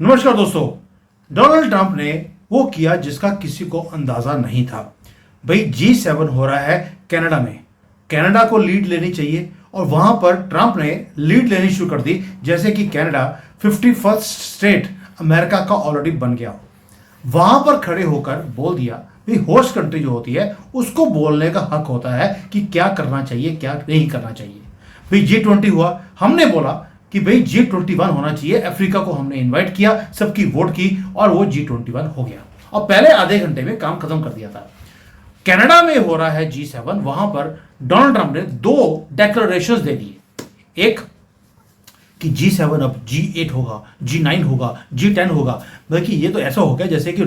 नमस्कार दोस्तों। Donald Trump ने वो किया जिसका किसी को अंदाजा नहीं था। भाई G7 हो रहा है कनाडा में। कनाडा को लीड लेनी चाहिए और वहां पर ट्रंप ने लीड लेनी शुरू कर दी, जैसे कि कनाडा 51st स्टेट अमेरिका का ऑलरेडी बन गया। वहां पर खड़े होकर बोल दिया भाई होस्ट कंट्री जो होती है उसको बोलने का हक होता है कि क्या करना चाहिए क्या नहीं करना चाहिए। भाई G20 हुआ, हमने बोला कि भाई G21 होना चाहिए। अफ्रीका को हमने इनवाइट किया, सबकी वोट की और वो G21 हो गया और पहले आधे घंटे में काम खत्म कर दिया था। कनाडा में हो रहा है G7, वहां पर डोनाल्ड ट्रंप ने 2 डिक्लेरेशंस दे दिए। एक कि G7 अब G8 होगा, G9 होगा, G10 होगा। बल्कि ये तो ऐसा हो गया जैसे कि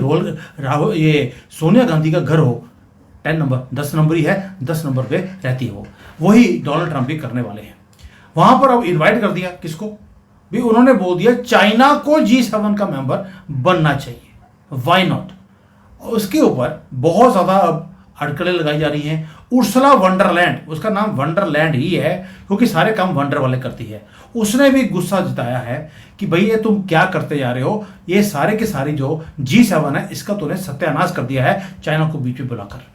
ये सोनिया गांधी का घर हो, 10 नंबर 10 नंबर ही है, 10 नंबर पे रहती हो। वही डोनाल्ड ट्रंप भी करने वाले हैं। वहां पर अब इनवाइट कर दिया किसको भी, उन्होंने बोल दिया चाइना को G7 का मेंबर बनना चाहिए, व्हाई नॉट। उसके ऊपर बहुत ज्यादा अब अड़कड़े लगाई जा रही हैं। उर्सुला वंडरलैंड, उसका नाम वंडरलैंड ही है क्योंकि सारे काम वंडर वाले करती है। उसने भी गुस्सा जताया है कि भाई ये तुम क्या करते जा रहे हो, ये सारे के सारे जो G7 है इसका तूने सत्यानाश कर दिया है चाइना को बीच में बुलाकर।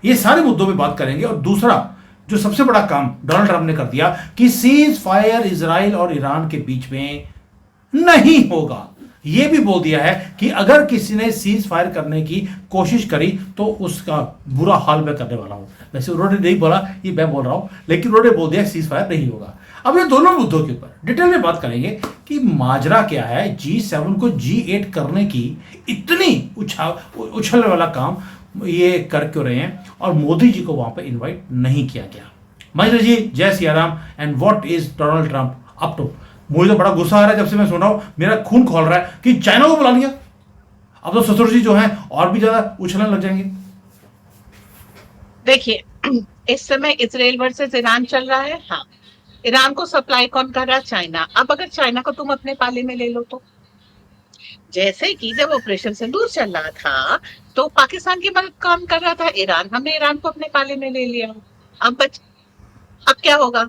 ये सारे मुद्दों पे बात करेंगे। और दूसरा जो सबसे बड़ा काम डोनाल्ड ट्रंप ने कर दिया कि सीज फायर इजराइल और ईरान के बीच में नहीं होगा। यह भी बोल दिया है कि अगर किसी ने सीज फायर करने की कोशिश करी तो उसका बुरा हाल मैं करने वाला हूं। वैसे उन्होंने नहीं बोला, ये मैं बोल रहा हूं, लेकिन उन्होंने बोल दिया सीज फायर नहीं होगा। अब ये दोनों मुद्दों के ऊपर डिटेल में बात करेंगे कि माजरा क्या है, G7 को G8 करने की इतनी उछलने वाला काम ये कर क्यों रहे हैं और मोदी जी को वहां पर इनवाइट नहीं किया गया। महेंद्र जी, जय Siya Ram. And what is Donald Trump up to? मुझे तो बड़ा गुस्सा आ रहा है जब से मैं सुन रहा हूं, मेरा खून खोल रहा है कि चाइना को बुला लिया। अब तो ससुर जी जो हैं और भी ज्यादा उछलने लग जाएंगे। देखिए, इस समय इसराइल वर्सेस ईरान चल रहा है। हाँ, ईरान को सप्लाई कौन कर रहा है? चाइना। अब अगर चाइना को तुम अपने पाले में ले लो तो, जैसे कि जब ऑपरेशन सिंदूर चल रहा था तो पाकिस्तान की मदद कौन कर रहा था? ईरान। हमने ईरान को अपने पाले में ले लिया। अब क्या होगा?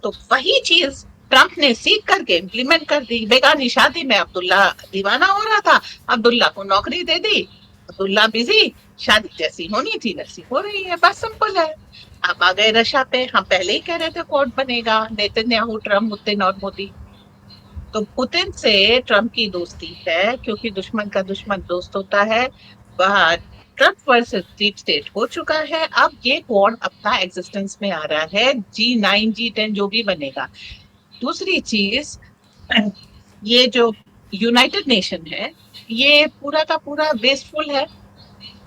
तो वही चीज ट्रंप ने सीख करके इम्प्लीमेंट कर दी। बेगानी शादी में अब्दुल्ला दीवाना हो रहा था, अब्दुल्ला को नौकरी दे दी, अब्दुल्ला बिजी, शादी जैसी होनी थी वैसी हो रही है। बस सिंपल है। अब आ गए रशा पे। हम पहले ही कह रहे थे कौन बनेगा, नेतन्याहू, ट्रंप, पुतिन और मोदी। तो पुतिन से ट्रंप की दोस्ती है क्योंकि दुश्मन का दुश्मन दोस्त होता है। वह ट्रंप वर्सेस डीप स्टेट हो चुका है। अब ये कौन अपना एग्जिस्टेंस में आ रहा है, G9 G10 जो भी बनेगा। दूसरी चीज, ये जो यूनाइटेड नेशन है ये पूरा का पूरा वेस्टफुल है।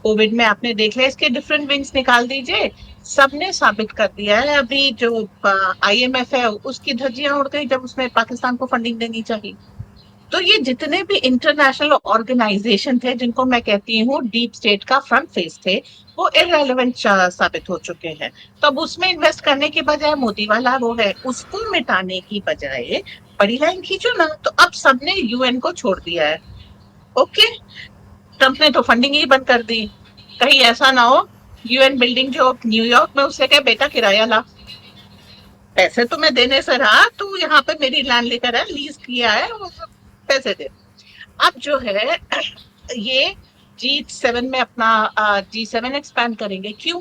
कोविड में आपने देख लिया, इसके डिफरेंट विंग्स निकाल दीजिए, सबने साबित कर दिया है। अभी जो IMF है उसकी धज्जियां उड़ गई जब उसने पाकिस्तान को फंडिंग देनी चाहिए। तो ये जितने भी इंटरनेशनल ऑर्गेनाइजेशन थे जिनको मैं कहती हूँ डीप स्टेट का फ्रंट फेस थे, वो इररेलेवेंट साबित हो चुके हैं। तो अब उसमें इन्वेस्ट करने के बजाय मोदी वाला वो है, उसको मिटाने की बजाय बड़ी लाइन खींचो ना। तो अब सबने UN को छोड़ दिया है। ओके, ट्रंप ने तो फंडिंग ही बंद कर दी। कहीं ऐसा ना हो UN बिल्डिंग जो न्यूयॉर्क में, उससे कहे बेटा किराया ला, पैसे तो मैं देने से रहा, तू यहाँ पे मेरी लैंड लेकर है, लीज किया है, वो पैसे दे। अब जो है ये G7 में अपना G7 एक्सपैंड करेंगे। क्यों?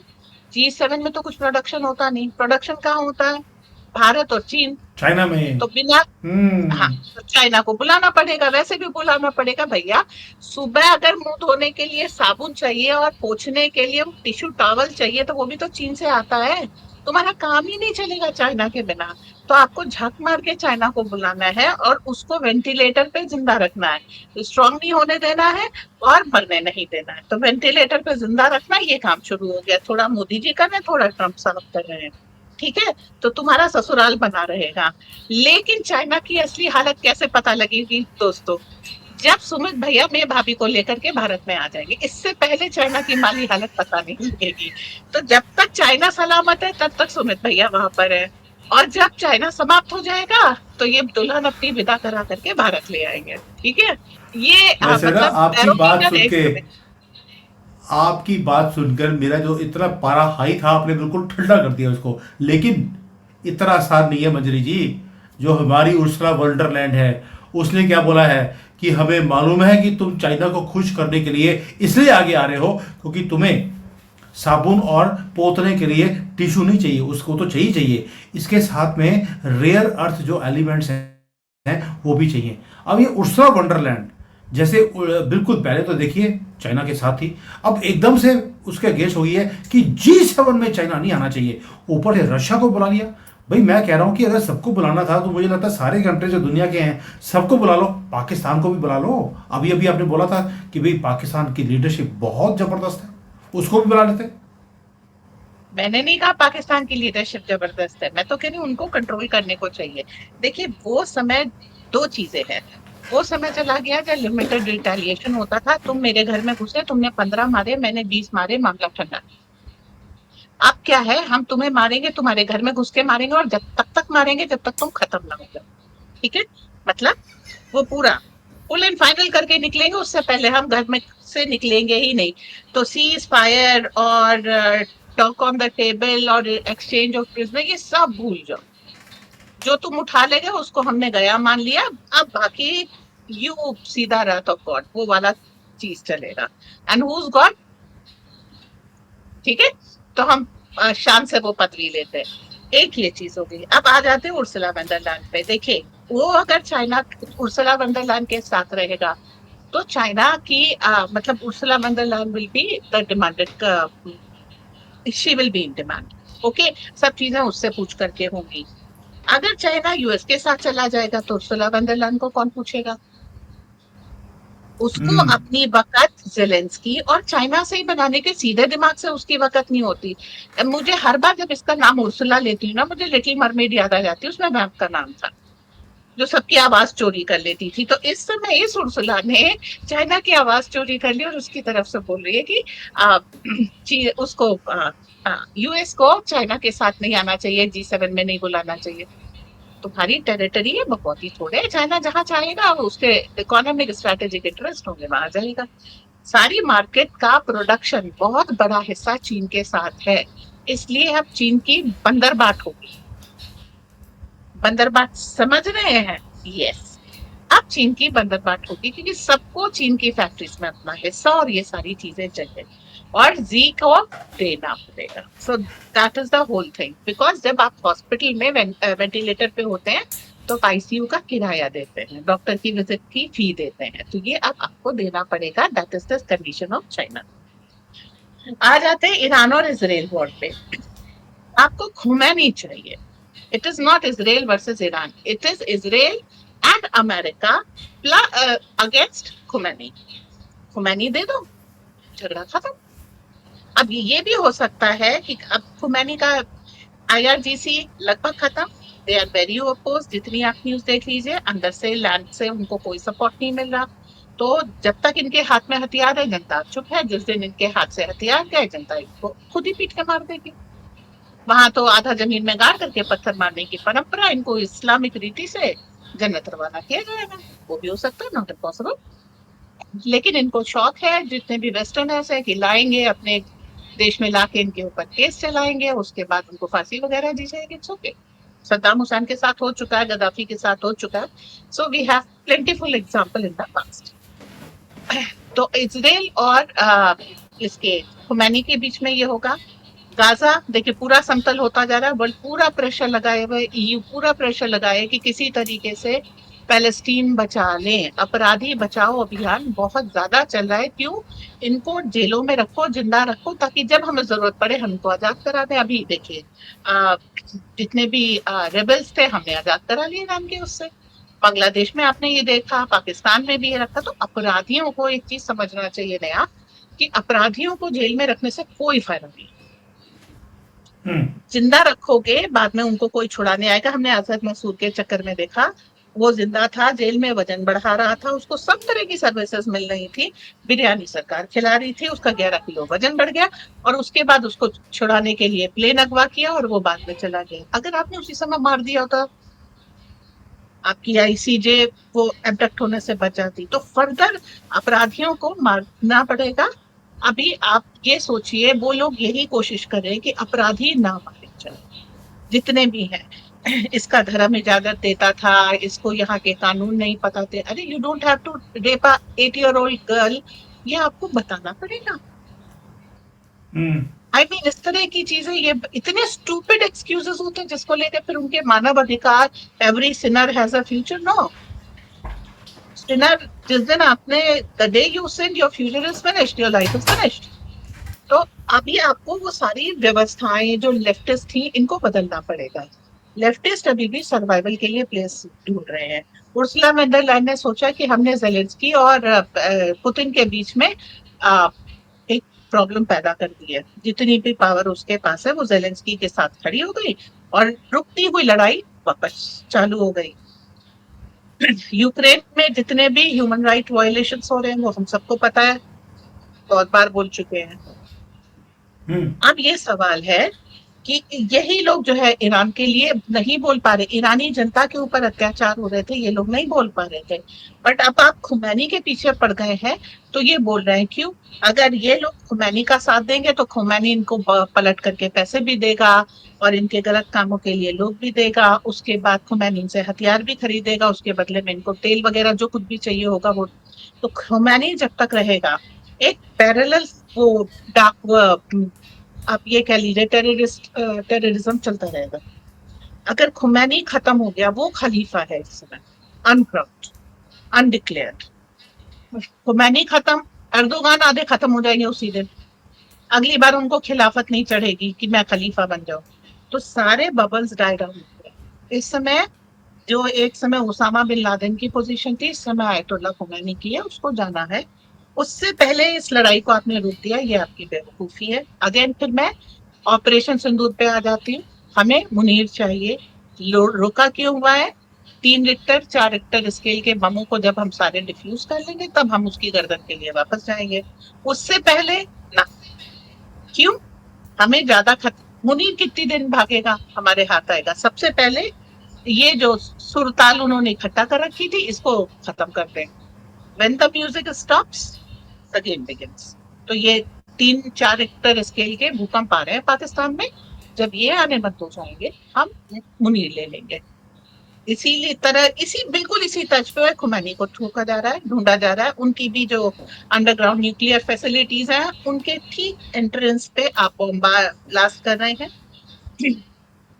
G7 में तो कुछ प्रोडक्शन होता नहीं। प्रोडक्शन कहाँ होता है? भारत और चीन, चाइना में। तो बिना हाँ, तो चाइना को बुलाना पड़ेगा। वैसे भी बुलाना पड़ेगा भैया। सुबह अगर मुंह धोने के लिए साबुन चाहिए और पोंछने के लिए टिश्यू टॉवल चाहिए तो वो भी तो चीन से आता है। तुम्हारा काम ही नहीं चलेगा चाइना के बिना। तो आपको झक मार के चाइना को बुलाना है और उसको वेंटिलेटर पे जिंदा रखना है, स्ट्रांग नहीं होने देना है और मरने नहीं देना है। तो वेंटिलेटर पे जिंदा रखना, ये काम शुरू हो गया। थोड़ा मोदी जी कर रहे हैं, थोड़ा ट्रंप साहब कर रहे हैं। ठीक है, तो तुम्हारा ससुराल बना रहेगा। लेकिन चाइना की असली हालत कैसे पता लगेगी दोस्तों? जब सुमित भैया मेरे भाभी को लेकर के भारत में आ जाएंगे। इससे पहले चाइना की माली हालत पता नहीं लगेगी। तो जब तक चाइना सलामत है तब तक सुमित भैया वहां पर है, और जब चाइना समाप्त हो जाएगा तो ये दुल्हन अपनी विदा करा करके भारत ले आएंगे। ठीक है, ये वैसे ना मतलब आपकी बात सुनकर मेरा जो इतना पारा हाई था आपने बिल्कुल ठंडा कर दिया उसको। लेकिन इतना आसान नहीं है मंजरी जी। जो हमारी उर्सुला वंडरलैंड है उसने क्या बोला है कि हमें मालूम है कि तुम चाइना को खुश करने के लिए इसलिए आगे आ रहे हो क्योंकि तुम्हें साबुन और पोतने के लिए टिश्यू नहीं चाहिए, उसको तो चाहिए चाहिए, इसके साथ में रेयर अर्थ जो एलिमेंट्स हैं वो भी चाहिए। अब ये उर्सुला वंडरलैंड जैसे बिल्कुल पहले तो देखिए चाइना के साथ थी, अब एकदम से उसके अगेंस्ट हो गई है कि G7 में चाइना नहीं आना चाहिए, ऊपर से रशिया को बुला लिया। भाई मैं कह रहा हूं कि अगर सबको बुलाना था तो मुझे लगता है सारे कंट्री जो दुनिया के हैं सबको बुला लो, पाकिस्तान को भी बुला लो। अभी अभी आपने बोला था कि भाई पाकिस्तान की लीडरशिप बहुत जबरदस्त है, उसको भी बुला लेते। मैंने नहीं कहा पाकिस्तान की लीडरशिप जबरदस्त है, मैं तो कह रही हूँ उनको कंट्रोल करने को चाहिए। देखिए वो समय, दो चीजें हैं। वो समय चला गया जब लिमिटेड रिटेलिएशन होता था, तुम मेरे घर में घुसे, तुमने 15 मारे, मैंने 20 मारे, मामला ठंडा। अब क्या है, हम तुम्हें मारेंगे, तुम्हारे घर में घुस के मारेंगे, और जब तक मारेंगे जब तक तुम खत्म ना हो जाओ। ठीक है, मतलब वो पूरा फुल एंड फाइनल करके निकलेंगे, उससे पहले हम घर में से निकलेंगे ही नहीं। तो सीज फायर और टॉक ऑन द टेबल और एक्सचेंज ऑफ प्रिजनर, ये सब भूल जाओ। जो तुम उठा लेगे उसको हमने गया मान लिया, अब बाकी यू सीधा रात ऑफ गॉड, वो वाला चीज चलेगा। And who is God? ठीक है, तो हम शान से वो पदवी लेते हैं। एक ये चीज हो गई। अब आ जाते हैं उर्सुला वंडरलैंड पे। देखिए वो अगर चाइना उर्सुला वंडरलैंड के साथ रहेगा तो चाइना की मतलब Ursula Wonderland will be the demanded, she will be in demand. Okay, सब चीजें उससे पूछ करके होंगी। अगर चाइना यूएस के साथ चला जाएगा तो उर्सुला वंडरलैंड को कौन पूछेगा? उसको हम्म। अपनी वक़्त ज़ेलेंस्की और चाइना से ही बनाने के, सीधे दिमाग से उसकी वक़्त नहीं होती। मुझे हर बार जब इसका नाम उर्सुला लेती हूँ ना, मुझे लिटिल मरमेड याद आ जाती है, उसमें मैम का नाम था, जो सबकी आवाज़ चोरी कर लेती थी। तो इस समय इस उर्सुला ने चाइना की आवाज़ चोरी कर ली और उसकी तरफ से बोल रही है कि अ, उसको यूएस को चाइना के साथ नहीं आना चाहिए, G7 में नहीं बुलाना चाहिए। तुम्हारी टेरिटरी है, भगवती थोड़े है। चाइना जहां चाहेगा उसके इकोनॉमिक स्ट्रेटेजिक इंटरेस्ट होंगे, वहां जाएगा। सारी मार्केट का प्रोडक्शन बहुत बड़ा हिस्सा चीन के साथ है, इसलिए अब चीन की बंदरबाट होगी। बंदरबाट समझ रहे हैं? यस, अब चीन की बंदरबाट होगी क्योंकि सबको चीन की फैक्ट्रीज में अपना हिस्सा और ये सारी चीजें चाहिए, और जी को देना पड़ेगा। So that is the whole thing. Because जब आप हॉस्पिटल में वेंटिलेटर पे होते हैं तो आईसीयू का किराया देते हैं, डॉक्टर की विजिट की फी देते हैं, तो ये अब आपको देना पड़ेगा। That is the condition of China. आ जाते हैं ईरान और इसराइल वॉर पे। आपको खुमैनी चाहिए। It is not Israel versus Iran, it is Israel and America against Khomeini. Khomeini दे दो, झगड़ा खत्म। अब ये भी हो सकता है कि अब खुमैनी का आईआरजीसी लगभग खत्म, दे आर वेरी अपोज। जितनी आप न्यूज देख लीजिए, अंदर से लैंड से उनको कोई सपोर्ट नहीं मिल रहा। तो जब तक इनके हाथ में हथियार है जनता चुप है, जिस दिन इनके हाथ से हथियार गए जनता इनको खुद ही पीट के मार देगी। वहां तो आधा जमीन में गाड़ करके पत्थर मारने की परंपरा, इनको इस्लामिक रीति से जन्नत रवाना किया जाएगा। वो भी हो सकता है, नॉट इम्पॉसिबल। लेकिन इनको शौक है, जितने भी वेस्टर्नर्स है, कि लाएंगे अपने देश में, लाके इनके ऊपर केस चलाएंगे, उसके बाद उनको फांसी वगैरह दी जाएगी। It's okay. सद्दाम हुसैन के साथ हो चुका है, गद्दाफी के साथ हो चुका है। So we have plentiful example in the past. तो इजराइल और इसके खुमैनी के बीच में ये होगा। गाजा देखिए पूरा समतल होता जा रहा है, वर्ल्ड पूरा प्रेशर लगाए हुए, ईयू पूरा प्रेशर लगाए कि किसी तरीके से पैलेस्टीन बचा लें। अपराधी बचाओ अभियान बहुत ज्यादा चल रहा है। क्यों? इनको जेलों में रखो, जिंदा रखो, ताकि जब हमें जरूरत पड़े हम इनको आजाद करा दें। अभी देखिए जितने भी रेबल्स थे हमने आजाद करा लिए ईरान के उससे। बांग्लादेश में आपने ये देखा, पाकिस्तान में भी ये रखा। तो अपराधियों को एक चीज समझना चाहिए नया, कि अपराधियों को जेल में रखने से कोई फायदा नहीं। जिंदा रखोगे बाद में उनको कोई छुड़ाने आएगा। हमने आजाद मसूद के चक्कर में देखा, वो जिंदा था, जेल में वजन बढ़ा रहा था, उसको सब तरह की सर्विसेज मिल रही थी, बिरयानी सरकार खिला रही थी, उसका 11 किलो वजन बढ़ गया, और उसके बाद उसको छुड़ाने के लिए प्लेन अगवा किया और वो बाद में चला गया। अगर आपने उसी समय मार दिया होता, आपकी आईसीजे वो एबडक्ट होने से बच जाती। तो फर्दर अपराधियों को मारना पड़ेगा। अभी आप ये सोचिए, वो लोग यही कोशिश कर रहे हैं कि अपराधी ना मारे जाए, जितने भी हैं। इसका धर्म इजाजत देता था, इसको यहाँ के कानून नहीं पता थे। अरे you don't have to rape a 8 year old girl, ये आपको बताना पड़ेगा। हम्म। आई मीन इस तरह की चीजें, ये इतने स्टूपिड एक्सक्यूजेस होते हैं जिसको लेकर फिर उनके मानव अधिकार, every sinner has a future. No sinner, जिस दिन आपने, the day you sin your future is finished, your life is finished. तो अभी आपको वो सारी व्यवस्थाएं जो लेफ्टिस्ट थी इनको बदलना पड़ेगा। लेफ्टिस्ट अभी भी सर्वाइवल के लिए प्लेस ढूंढ रहे हैं। उर्सुला वॉन डर लायन ने सोचा कि हमने जेलेंस्की और पुतिन के बीच में अ, एक प्रॉब्लम पैदा कर दी है। जितनी भी पावर उसके पास है वो जेलेंस्की के साथ खड़ी हो गई और रुकती हुई लड़ाई वापस चालू हो गई। यूक्रेन में जितने भी ह्यूमन राइट वायलेशंस हो रहे हैं वो हम सबको पता है, बहुत बार बोल चुके हैं। हम्म। अब ये सवाल है कि यही लोग जो है ईरान के लिए नहीं बोल पा रहे, ईरानी जनता के ऊपर अत्याचार हो रहे थे, ये लोग नहीं बोल पा रहे थे। बट अब आप खुमैनी के पीछे पड़ गए हैं तो ये बोल रहे हैं। क्यों? अगर ये लोग खुमैनी का साथ देंगे तो खुमैनी इनको पलट करके पैसे भी देगा और इनके गलत कामों के लिए लोग भी देगा। उसके बाद खुमैनी इनसे हथियार भी खरीदेगा, उसके बदले में इनको तेल वगैरह जो कुछ भी चाहिए होगा वो। तो खुमैनी जब तक रहेगा एक पैरेलल वो डार्क, आप ये कह लीजिए टेररिज्म चलता रहेगा। अगर खुमैनी खत्म हो गया, वो खलीफा है इस समय, अनक्राउड, अनडिक्लेयर्ड। खुमैनी खत्म, अर्दोगान आधे खत्म हो जाएंगे उसी दिन। अगली बार उनको खिलाफत नहीं चढ़ेगी कि मैं खलीफा बन जाऊं। तो सारे बबल्स डाई डाउन हो गए इस समय। जो एक समय उसामा बिन लादेन की पोजीशन थी, इस समय आयतुल्ला खुमैनी की है, उसको जाना है। उससे पहले इस लड़ाई को आपने रोक दिया, ये आपकी बेवकूफी है। अगेन फिर मैं ऑपरेशन सिंदूर पे आ जाती हूँ। हमें मुनीर चाहिए। रुका क्यों हुआ है? 3 रिक्टर 4 रिक्टर स्केल के बमों को जब हम सारे डिफ्यूज कर लेंगे तब हम उसकी गर्दन के लिए वापस जाएंगे। उससे पहले ना। क्यों? हमें ज्यादा मुनीर कितनी दिन भागेगा, हमारे हाथ आएगा। सबसे पहले ये जो सुरताल उन्होंने इकट्ठा कर रखी थी इसको खत्म कर दें। When the music stops the game begins. तो ये 3 4 रिक्टर स्केल के भूकंप आ रहे हैं पाकिस्तान में, जब ये आने बंद हो जाएंगे हम मुनीर ले लेंगे। इसीलिए तरह इसी बिल्कुल इसी तर्ज पे खुमैनी को ठोका जा रहा है, ढूंढा जा रहा है। उनकी भी जो अंडरग्राउंड न्यूक्लियर फैसिलिटीज हैं उनके ठीक एंट्रेंस पे आप बॉम्ब ब्लास्ट कर रहे हैं।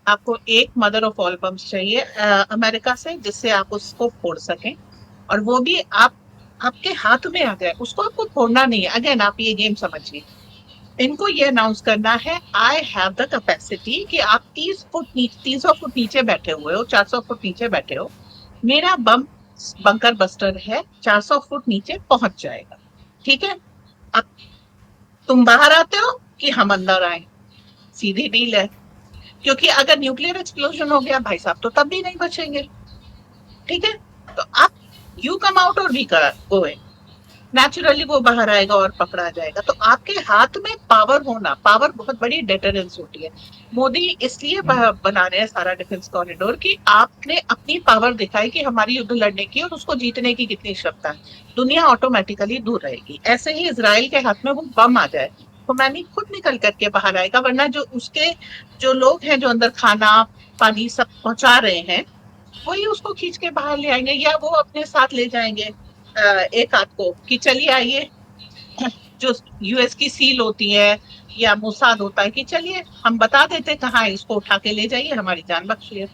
आपको एक मदर ऑफ ऑल बम्स चाहिए अमेरिका से, जिससे आप उसको फोड़ सकें। और वो भी आप आपके हाथ में आ जाए, उसको आपको फोड़ना नहीं है। अगेन आप ये गेम समझिए। इनको ये अनाउंस करना है, आई हैव द कैपेसिटी, कि आप 300 फुट नीचे बैठे हुए हो, 400 फुट नीचे बैठे हो, मेरा बम बंकर बस्टर है, 400 फुट नीचे पहुंच जाएगा। ठीक है? अब तुम बाहर आते हो कि हम अंदर आए, सीधी डील है। क्योंकि अगर न्यूक्लियर एक्सप्लोजन हो गया भाई साहब तो तब भी नहीं बचेंगे। ठीक है? तो आप यू कम आउट और वी गो इन। नेचुरली वो बाहर आएगा और पकड़ा जाएगा। तो आपके हाथ में पावर होना, पावर बहुत बड़ी डेटरेंस होती है। मोदी इसलिए बना रहे हैं सारा डिफेंस कॉरिडोर कि आपने अपनी पावर दिखाई कि हमारी युद्ध लड़ने की और उसको जीतने की कितनी क्षमता है। दुनिया ऑटोमेटिकली दूर रहेगी। ऐसे ही इजराइल के हाथ में वो बम आ जाए तो मैंने खुद निकल करके बाहर आएगा, वरना जो उसके जो लोग हैं जो अंदर खाना पानी सब पहुंचा रहे हैं वही उसको खींच के बाहर ले आएंगे, या वो अपने साथ ले जाएंगे एक आध को कि चलिए आइए। जो यूएस की सील होती है या मोसाद होता है कि चलिए हम बता देते कहाँ है, इसको उठा के ले जाइए, हमारी जान बख्शिए।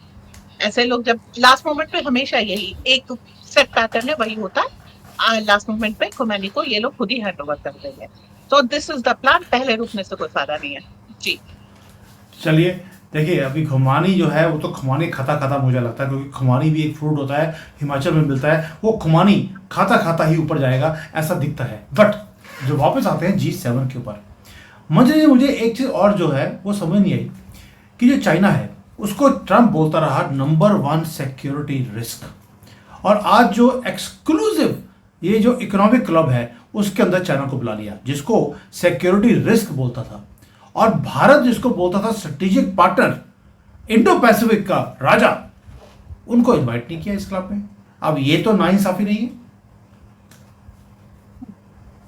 ऐसे लोग जब लास्ट मोमेंट पे, हमेशा यही एक सेट पैटर्न है, वही होता है। लास्ट मोमेंट पे खुमैनी को ये लोग खुद ही हैंड ओवर कर देंगे। तो दिस इज द प्लान। पहले रुकने से कोई फायदा नहीं है जी। चलिए, देखिए अभी खुमानी जो है वो तो खुमानी खाता खाता मुझे लगता है, क्योंकि खुमानी भी एक फ्रूट होता है, हिमाचल में मिलता है। वो खुमानी खाता खाता ही ऊपर जाएगा ऐसा दिखता है। बट जो वापस आते हैं G7 के ऊपर, मुझे एक चीज़ और जो है वो समझ नहीं आई कि जो चाइना है उसको ट्रम्प बोलता रहा नंबर 1 सिक्योरिटी रिस्क, और आज जो एक्सक्लूसिव ये जो इकोनॉमिक क्लब है उसके अंदर चाइना को बुला लिया, जिसको सिक्योरिटी रिस्क बोलता था, और भारत जिसको बोलता था स्ट्रेटेजिक पार्टनर, इंडो पैसिफिक का राजा, उनको इनवाइट नहीं किया इस क्लब में। अब ये तो नाइंसाफी नहीं है?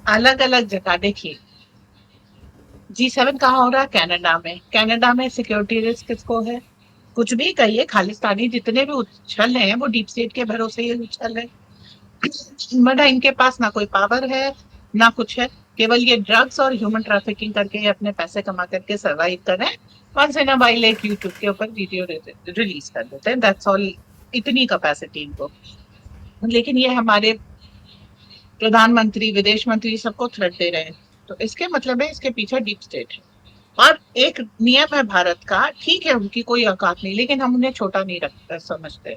अलग अलग जगह देखिए, G7 कहाँ हो रहा है? कनाडा में। कनाडा में सिक्योरिटी रिस्क किसको है? कुछ भी कहिए, खालिस्तानी जितने भी उछल हैं वो डीप स्टेट के भरोसे ही उछल है। बट इनके पास ना कोई पावर है ना कुछ है, केवल ये ड्रग्स और ह्यूमन ट्रैफिकिंग करके ये अपने पैसे कमा करके सर्वाइव कर रहे हैं। वंस इन अ वाइल एक यूट्यूब के ऊपर वीडियो रिलीज कर देते हैं, दैट्स ऑल। इतनी कैपेसिटी इनको। लेकिन ये हमारे प्रधानमंत्री, विदेश मंत्री सबको थ्रेट दे रहे हैं, तो इसके मतलब है इसके पीछे डीप स्टेट है। और एक नियम है भारत का, ठीक है उनकी कोई औकात नहीं, लेकिन हम उन्हें छोटा नहीं रखते समझते।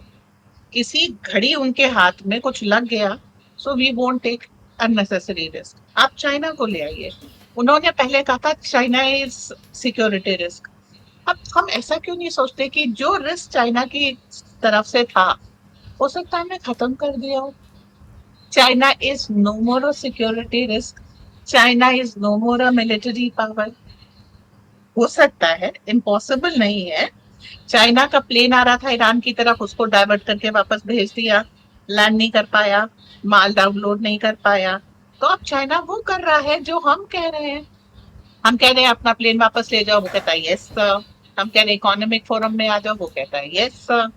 किसी घड़ी उनके हाथ में कुछ लग गया, so we won't take unnecessary risk. आप चाइना को ले आइए, उन्होंने पहले कहा था चाइना इज सिक्योरिटी रिस्क। अब हम ऐसा क्यों नहीं सोचते कि जो रिस्क चाइना की तरफ से था, हो सकता है हमने खत्म कर दिया हो। China is no more a security risk, China is no more a military power. हो सकता है, इम्पॉसिबल नहीं है। चाइना का प्लेन आ रहा था ईरान की तरफ, उसको डाइवर्ट करके वापस भेज दिया, लैंड नहीं कर पाया, माल डाउनलोड नहीं कर पाया। तो अब चाइना वो कर रहा है जो हम कह रहे हैं। हम कह रहे हैं अपना प्लेन वापस ले जाओ, वो कहता है यस सर। हम कह रहे हैं इकोनॉमिक फोरम में आ जाओ, वो कहता है यस सर।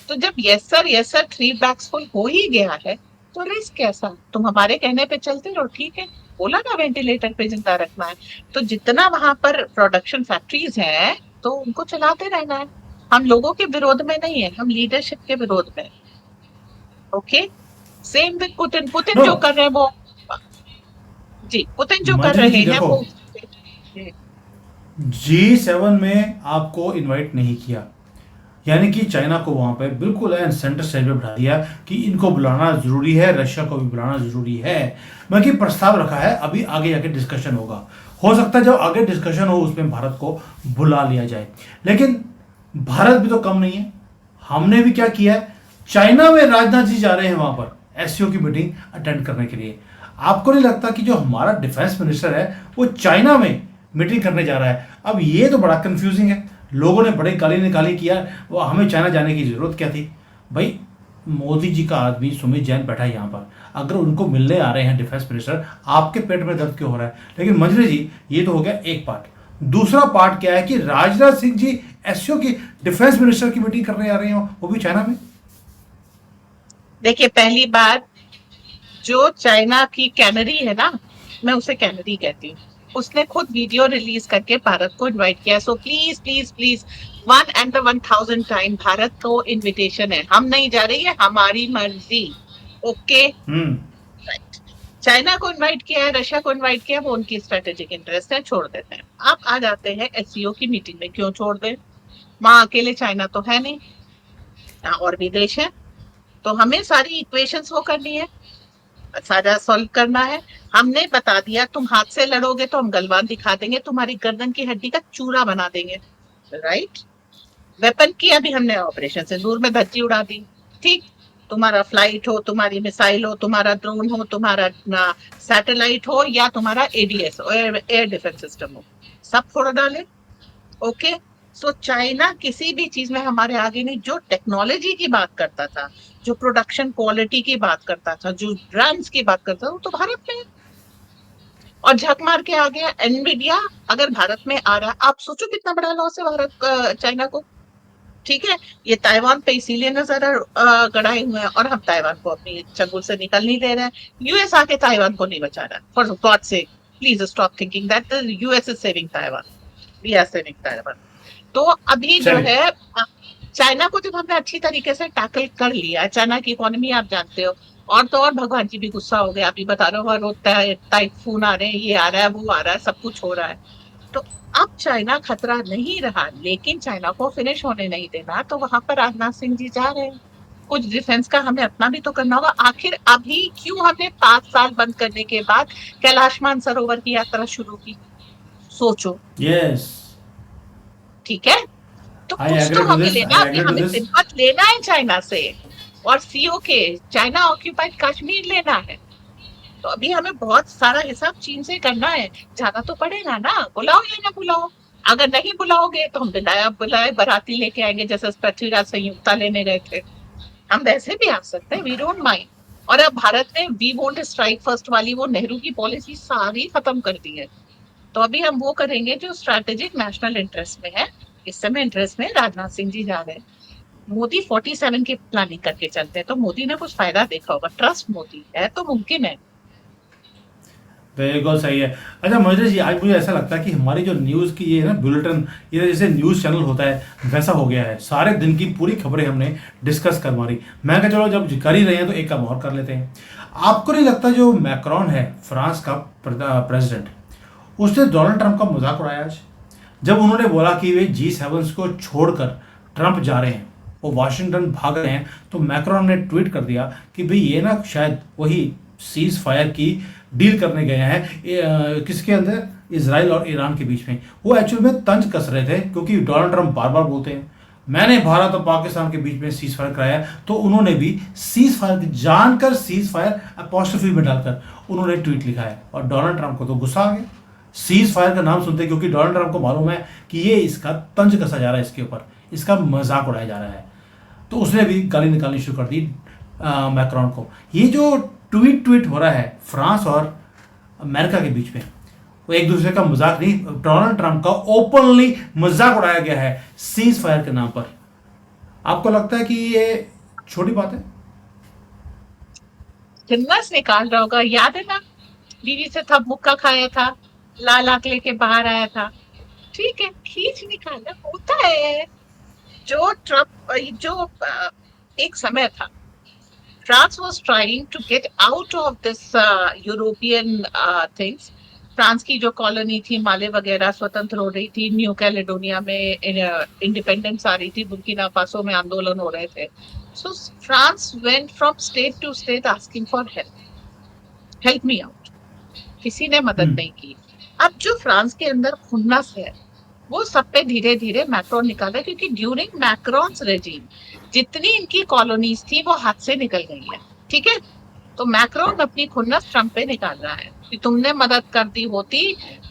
तो जब yes sir three bags full हो ही गया है, तो रिस्क कैसा? तुम हमारे कहने पे चलते रहो, ठीक है, बोला ना वेंटिलेटर पे जिंदा रखना है, तो जितना वहां पर प्रोडक्शन फैक्ट्रीज हैं तो उनको चलाते रहना है। हम लोगों के विरोध में नहीं है, हम लीडरशिप के विरोध में। Okay, same with Putin. Putin no जो कर रहे हैं वो, जी पुतिन जो कर मंजरी जी रहे हैं देखो, वो, G7 में आपको इनवाइट नहीं किया, यानी कि चाइना को वहां पे बिल्कुल एंड सेंटर स्टेज पे बिठा दिया कि इनको बुलाना जरूरी है, रशिया को भी बुलाना जरूरी है। बाकी प्रस्ताव रखा है, अभी आगे जाके डिस्कशन होगा। हो सकता है जब आगे डिस्कशन हो उसमें भारत को बुला लिया जाए। लेकिन भारत भी तो कम नहीं है, हमने भी क्या किया है, चाइना में राजनाथ जी जा रहे हैं वहां पर एससीओ की मीटिंग अटेंड करने के लिए। आपको नहीं लगता कि जो हमारा डिफेंस मिनिस्टर है वो चाइना में मीटिंग करने जा रहा है? अब ये तो बड़ा कंफ्यूजिंग है। लोगों ने बड़े गाली निकाली किया, वो हमें चाइना जाने की जरूरत क्या थी भाई? मोदी जी का आदमी सुमित जैन बैठा है यहाँ पर, अगर उनको मिलने आ रहे हैं डिफेंस मिनिस्टर, आपके पेट में दर्द क्यों हो रहा है? लेकिन मंजरी जी, ये तो हो गया एक पार्ट। दूसरा पार्ट क्या है कि राजनाथ सिंह जी एससीओ की डिफेंस मिनिस्टर की मीटिंग करने आ रहे हैं, वो भी चाइना में। देखिए पहली बात, जो चाइना की कैनरी है ना, मैं उसे कैनरी कहती हूँ, उसने खुद वीडियो रिलीज करके भारत को इनवाइट किया। So please please please, 1 and 1000 time Bharat को इनविटेशन है, हम नहीं जा रही है, हमारी मर्जी। ओके, चाइना को इनवाइट किया है, रशिया को इनवाइट किया है, वो उनकी स्ट्रेटेजिक इंटरेस्ट है, छोड़ देते हैं। आप आ जाते हैं एससीओ की मीटिंग में, क्यों छोड़ दें? वहां अकेले चाइना तो है नहीं, और भी देश है, तो हमें सारी इक्वेशंस वो करनी है, सारा सॉल्व करना है। हमने बता दिया तुम हाथ से लड़ोगे तो हम गलवान दिखा देंगे, तुम्हारी गर्दन की हड्डी का चूरा बना देंगे, राइट? वेपन की अभी हमने ऑपरेशन सिंदूर में धज्जी उड़ा दी, ठीक? तुम्हारा फ्लाइट हो, तुम्हारी मिसाइल हो, तुम्हारा ड्रोन हो, तुम्हारा सैटेलाइट हो, या तुम्हारा एडीएस एयर डिफेंस सिस्टम हो, सब फोड़ डाले। ओके, सो चाइना किसी भी चीज में हमारे आगे नहीं। जो टेक्नोलॉजी की बात करता था, जो प्रोडक्शन क्वालिटी की बात करता था, जो ब्रांड्स की बात करता था, वो तो भारत में है। और झक मार के आ गया एनवीडिया, अगर भारत में आ रहा है, आप सोचो कितना बड़ा लॉस है भारत चाइना को। ठीक है, ये ताइवान पे इसीलिए नजर गड़ाए हुए हैं, और हम ताइवान को अपनी चंगुल से निकल नहीं दे रहे हैं। यूएस आके ताइवान को नहीं बचा रहा, फॉर गॉड से please stop thinking that the US is saving Taiwan, we are saving Taiwan. तो अभी जो चलिए, है, चाइना को जब हमने अच्छी तरीके से टैकल कर लिया, चाइना की इकोनॉमी आप जानते हो, और तो और भगवान जी भी गुस्सा हो गया, अभी बता रहा हूँ, रोज टाइफून आ रहे हैं, ये आ रहा है, वो आ रहा है, सब कुछ हो रहा है। तो अब चाइना खतरा नहीं रहा, लेकिन चाइना को फिनिश होने नहीं देना, तो वहां पर राजनाथ सिंह जी जा रहे हैं। कुछ डिफेंस का हमें अपना भी तो करना होगा। आखिर अभी क्यों हमने 5 साल बंद करने के बाद कैलाश मानसरोवर की यात्रा शुरू की? सोचो, यस, ठीक है, तो आई कुछ तो एग्री टू हमें दिस, लेना, आई अभी एग्री टू हमें दिस। तिब्बत लेना है चाइना से, और सीओ के चाइना ऑक्यूपाइड कश्मीर लेना है। तो अभी हमें बहुत सारा हिसाब चीन से करना है, जाना तो पड़ेगा ना, बुलाओ या ना बुलाओ। अगर नहीं बुलाओगे तो हम बिलाया बुलाए बाराती लेके आएंगे, जैसे पृथ्वीराज संयुक्ता लेने गए थे। हम वैसे भी आ सकते हैं, वी डोंट माइंड। और अब भारत ने वी वोंट स्ट्राइक फर्स्ट वाली वो नेहरू की पॉलिसी सारी खत्म कर दी है। तो अभी हम वो करेंगे जो स्ट्रैटेजिक नेशनल इंटरेस्ट में है, इस समय इंटरेस्ट में राजनाथ सिंह जी जा रहे हैं, मोदी 47 की प्लानिंग करके चलते हैं, तो मोदी ने कुछ फायदा देखा होगा। ट्रस्ट मोदी है तो मुमकिन है। बिल्कुल सही है। अच्छा मोहित जी, आज मुझे ऐसा लगता है कि हमारी जो न्यूज़ की ये है ना बुलेटिन, ये जैसे न्यूज़ चैनल होता है वैसा हो गया है। सारे दिन की पूरी खबरें हमने डिस्कस कर मारी। मैं कहा चलो जब कर ही रहे हैं तो एक काम और कर लेते हैं। आपको नहीं लगता जो मैक्रोन है फ्रांस का प्रेसिडेंट, उसने डोनाल्ड ट्रंप का मजाक उड़ाया आज, जब उन्होंने बोला कि वे G7 को छोड़कर ट्रंप जा रहे हैं, वो वाशिंगटन भाग रहे हैं, तो मैक्रोन ने ट्वीट कर दिया कि भाई ये ना शायद वही सीज फायर की डील करने गए हैं किसके अंदर, इसराइल और ईरान के बीच में। वो एक्चुअल में तंज कस रहे थे, क्योंकि डोनाल्ड ट्रंप बार बार बोलते हैं मैंने भारत और पाकिस्तान के बीच में सीज फायर कराया, तो उन्होंने भी सीज फायर जानकर सीज फायर अपॉस्ट्रोफी में डालकर उन्होंने ट्वीट लिखा है। और डोनाल्ड ट्रंप को तो गुस्सा आ गया सीज फायर का नाम सुनते, क्योंकि डोनाल्ड ट्रंप को मालूम है कि ये इसका तंज कसा जा रहा है, इसके ऊपर इसका मजाक उड़ाया जा रहा है। तो उसने भी गाली निकालनी शुरू कर दी मैक्रोन को। ये जो ट्वीट हो रहा है फ्रांस और अमेरिका के बीच में, वो एक दूसरे का मजाक नहीं, डोनाल्ड ट्रंप का ओपनली मजाक उड़ाया गया है सीज फायर के नाम पर। आपको लगता है कि ये छोटी बात है? हिम्मत निकाल रहा होगा, याद है ना, बीवी से था मुक्का खाया था, लाल आंख लेके बाहर आया था। ठीक है, खींच निकाला होता है। जो ट्रंप जो एक समय था, France was trying to get out of this European things. France की जो कॉलोनी थी माले वगैरह स्वतंत्र हो रही थी, न्यू कैलेडोनिया में इंडिपेंडेंस आ रही थी, बुर्किना फासो में आंदोलन हो रहे थे। So France went from state to state asking for help me out. किसी ने मदद नहीं की। अब जो फ्रांस के अंदर खुन्नस है वो सब पे धीरे धीरे मैक्रोन निकाला, क्योंकि ड्यूरिंग मैक्रोन्स रेजिम जितनी इनकी कॉलोनीज थी वो हाथ से निकल गई है। ठीक है, तो मैक्रोन अपनी खुन्नस ट्रंप पे निकाल रहा है कि तुमने मदद कर दी होती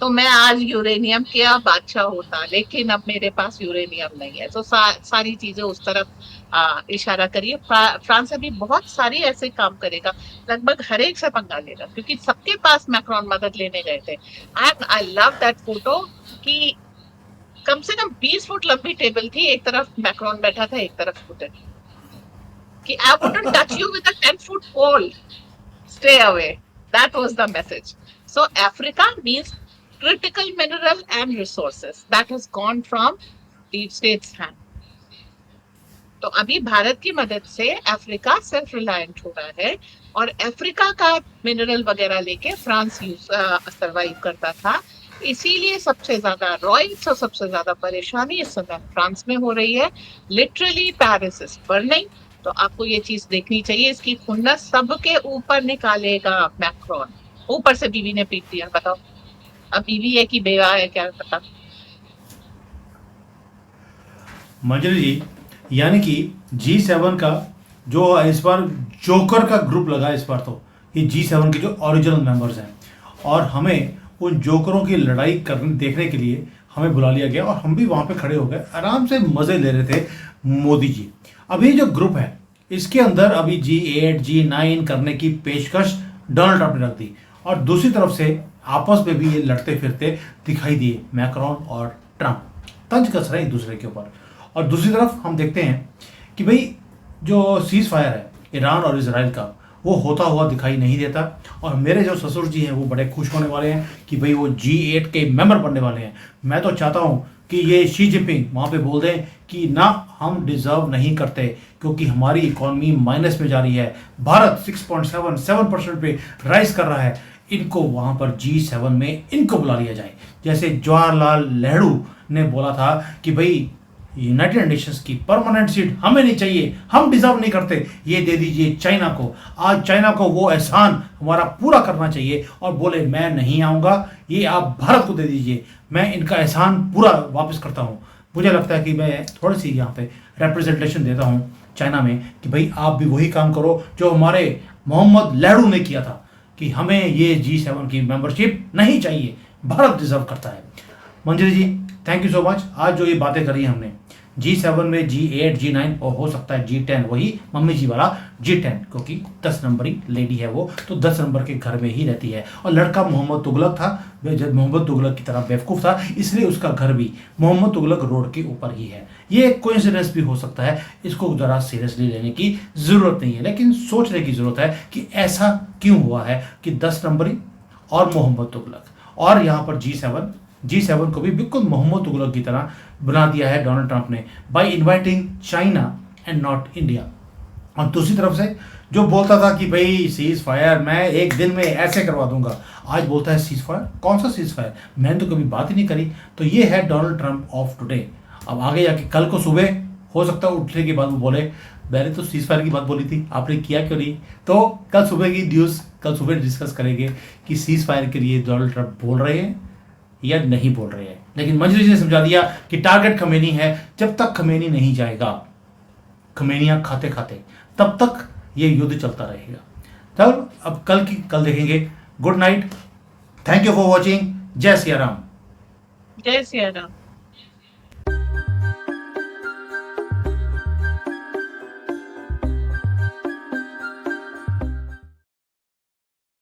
तो मैं आज यूरेनियम का बादशाह होता, लेकिन अब मेरे पास यूरेनियम नहीं है। तो सारी चीजें उस तरफ इशारा करिए। फ्रांस अभी बहुत सारी ऐसे काम करेगा, लगभग हर एक से पंगा लेगा, क्योंकि सबके पास मैक्रोन मदद लेने गए थे। And I love that photo कि कम से कम 20 फुट लंबी टेबल थी, एक तरफ मैक्रोन बैठा था, एक तरफ पुतिन, कि I wouldn't touch you with a 10-foot pole. Stay away. That was the message. So Africa needs critical mineral and resources that has gone from deep state's hand. तो अभी भारत की मदद से अफ्रीका सेल्फ रिलायंट हो रहा है, और Africa का मिनरल वगैरह लेके फ्रांस सर्वाइव करता था। इसीलिए सबसे ज्यादा रॉयल्स और सबसे ज्यादा परेशानी इस समय फ्रांस में हो रही है। Literally Paris is burning. तो आपको ये चीज देखनी चाहिए, इसकी खुन्नस सबके ऊपर निकालेगा मैक्रोन। ऊपर से बीवी ने पीट दिया, बताओ अब बीवी है कि बेवा है, क्या पता। मंजरी जी, यानी कि G7 का जो इस बार जोकर का ग्रुप लगा, इस बार तो ये G7 के जो ओरिजिनल मेंबर्स हैं, और हमें उन जोकरों की लड़ाई करने देखने के लिए हमें बुला लिया गया, और हम भी वहाँ पे खड़े हो गए, आराम से मज़े ले रहे थे मोदी जी। अब ये जो ग्रुप है इसके अंदर अभी G8 G9 करने की पेशकश डोनाल्ड ट्रंप ने रख दी, और दूसरी तरफ से आपस में भी ये लड़ते फिरते दिखाई दिए मैक्रोन और ट्रंप, तंज कस रहे एक दूसरे के ऊपर। और दूसरी तरफ हम देखते हैं कि भाई जो सीज फायर है ईरान और इसराइल का, वो होता हुआ दिखाई नहीं देता। और मेरे जो ससुर जी हैं वो बड़े खुश होने वाले हैं कि भाई वो G8 के मेंबर बनने वाले हैं। मैं तो चाहता हूँ कि ये शी जिनपिंग वहाँ पे बोल दें कि ना, हम डिज़र्व नहीं करते, क्योंकि हमारी इकॉनमी माइनस में जा रही है, भारत 6.77% पे राइज कर रहा है, इनको वहाँ पर G7 में इनको बुला लिया जाए। जैसे जवाहरलाल नेहरू ने बोला था कि भाई यूनाइटेड नेशंस की परमानेंट सीट हमें नहीं चाहिए, हम डिजर्व नहीं करते, ये दे दीजिए चाइना को। आज चाइना को वो एहसान हमारा पूरा करना चाहिए, और बोले मैं नहीं आऊँगा, ये आप भारत को दे दीजिए, मैं इनका एहसान पूरा वापस करता हूँ। मुझे लगता है कि मैं थोड़ी सी यहाँ पे रिप्रेजेंटेशन देता हूँ चाइना में कि भाई आप भी वही काम करो जो हमारे मोहम्मद नेहरू ने किया था, कि हमें ये G7 की मेंबरशिप नहीं चाहिए, भारत डिजर्व करता है। मंजरी जी, थैंक यू सो मच। आज जो ये बातें करी हमने G7 में G8 G9 और हो सकता है G10, वही मम्मी जी वाला G10, क्योंकि 10 नंबरी लेडी है वो, तो 10 नंबर के घर में ही रहती है। और लड़का मोहम्मद तुगलक था, वह जब मोहम्मद तुगलक की तरह बेवकूफ़ था, इसलिए उसका घर भी मोहम्मद तुगलक रोड के ऊपर ही है। ये एक कोइंसिडेंस भी हो सकता है, इसको ज़रा सीरियसली लेने की ज़रूरत नहीं है, लेकिन सोचने की ज़रूरत है कि ऐसा क्यों हुआ है कि 10 नंबरी और मोहम्मद तुगलक, और यहाँ पर G7 को भी बिल्कुल मोहम्मद तुगलक की तरह बना दिया है डोनाल्ड ट्रंप ने, by inviting China and not India. और दूसरी तरफ से जो बोलता था कि भाई सीज फायर मैं एक दिन में ऐसे करवा दूंगा, आज बोलता है सीज फायर। कौन सा सीज फायर, मैंने तो कभी बात ही नहीं करी। तो ये है डोनाल्ड ट्रंप ऑफ टुडे। अब आगे जाके कल को सुबह हो सकता है उठने के बाद वो बोले मैंने तो सीज फायर की बात बोली थी, आपने किया क्यों नहीं। तो कल सुबह की न्यूज़ कल सुबह डिस्कस करेंगे कि सीज फायर के लिए डोनाल्ड ट्रंप बोल रहे हैं या नहीं बोल रहे हैं। लेकिन मंजरी जी ने समझा दिया कि टारगेट खमेनी है, जब तक खमेनी नहीं जाएगा, खमेनियां खाते खाते, तब तक ये युद्ध चलता रहेगा। चलो अब कल देखेंगे। Good night, thank you for watching. जय सिया राम। जय सिया राम।